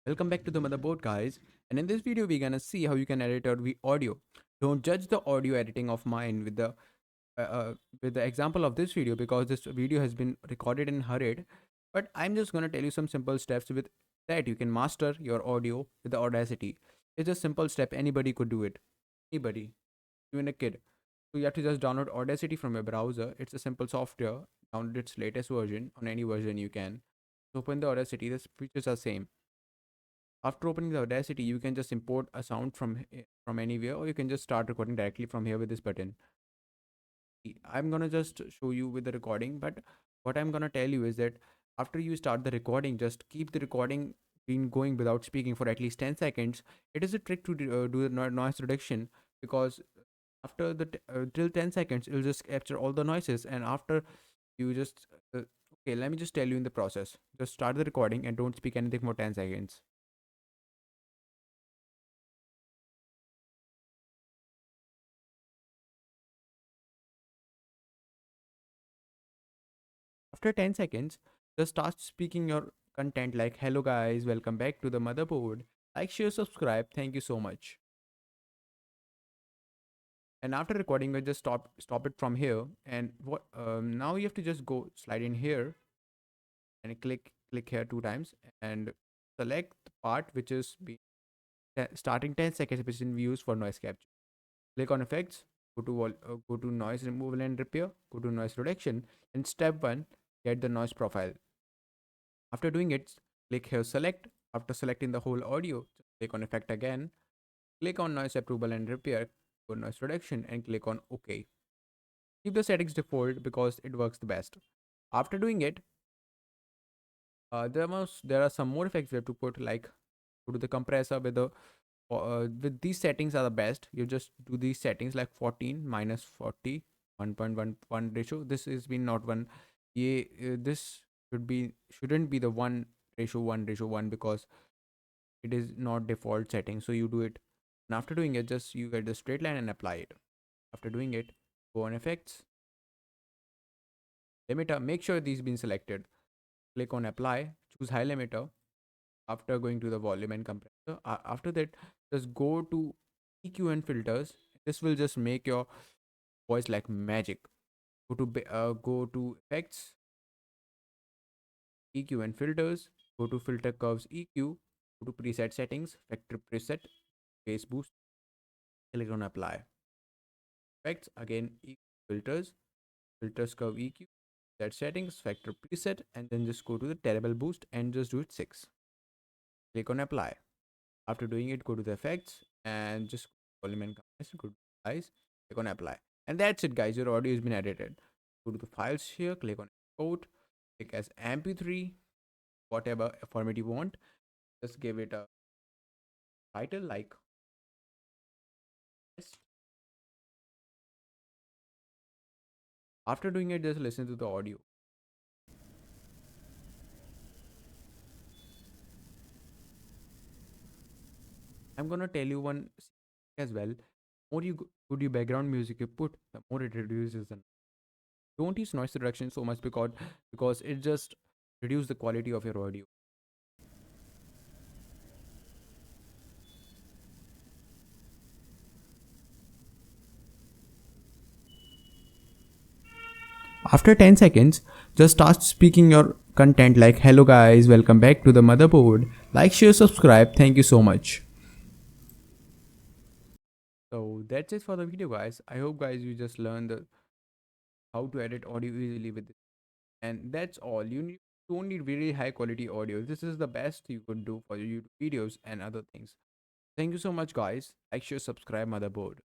Welcome back to the motherboard, guys. And in this video, we're gonna see how you can edit your audio. Don't judge the audio editing of mine uh, uh, with the example of this video because this video has been recorded and hurried. But I'm just gonna tell you some simple steps with that you can master your audio with the Audacity. It's a simple step. Anybody could do it. Anybody, even a kid. So you have to just download Audacity from your browser. It's a simple software. Download its latest version on any version you can. So open the Audacity. The features are same. After opening the Audacity, you can just import a sound from anywhere, or you can just start recording directly from here with this button. I'm gonna just show you with the recording, but what I'm gonna tell you is that after you start the recording, just keep the recording being going without speaking for at least 10 seconds. It is a trick to do the noise reduction because after till 10 seconds, it'll just capture all the noises, and after you just okay, let me just tell you in the process. Just start the recording and don't speak anything for 10 seconds. After 10 seconds, just start speaking your content like, hello guys, welcome back to the motherboard. Like, share, subscribe. Thank you so much. And after recording, we just stop it from here. And what now you have to just go slide in here and click here two times and select the part which is starting 10 seconds, which is in views for noise capture. Click on effects, go to noise removal and repair, go to noise reduction, and step one, get the noise profile. After doing it, click here select. After selecting the whole audio, click on effect again, click on noise approval and repair, go noise reduction and click on OK. Keep the settings default because it works the best. After doing it, there are some more effects we have to put, like go to the compressor with these settings are the best. You just do these settings like 14 minus 40 1.11 ratio. This is been not one. Yeah, this shouldn't be the 1:1 because it is not default setting. So you do it, and after doing it, just you get the straight line and apply it. After doing it, go on effects, limiter. Make sure these been selected. Click on apply. Choose high limiter. After going to the volume and compressor, after that, just go to EQ and filters. This will just make your voice like magic. Go to effects, EQ and filters. Go to filter curves EQ. Go to preset settings, factor preset, bass boost. Click on apply. Effects again, filters, filters curve EQ, set settings, factor preset, and then just go to the terrible boost and just do it 6. Click on apply. After doing it, go to the effects and just volume and compressor, go to size, click on apply. And that's it, guys. Your audio has been edited. Go to the files here, click on export, click as MP3, whatever format you want. Just give it a title like this. After doing it, just listen to the audio. I'm gonna tell you one as well. More good you background music you put, the more it reduces the. Don't use noise reduction so much because it just reduce the quality of your audio. After 10 seconds, just start speaking your content like, hello guys, welcome back to the motherboard. Like, share, subscribe. Thank you so much. So that's it for the video, guys. I hope guys you just learned how to edit audio easily with it. And that's all. Don't need really high quality audio. This is the best you could do for your YouTube videos and other things. Thank you so much, guys. Like, share, subscribe, motherboard.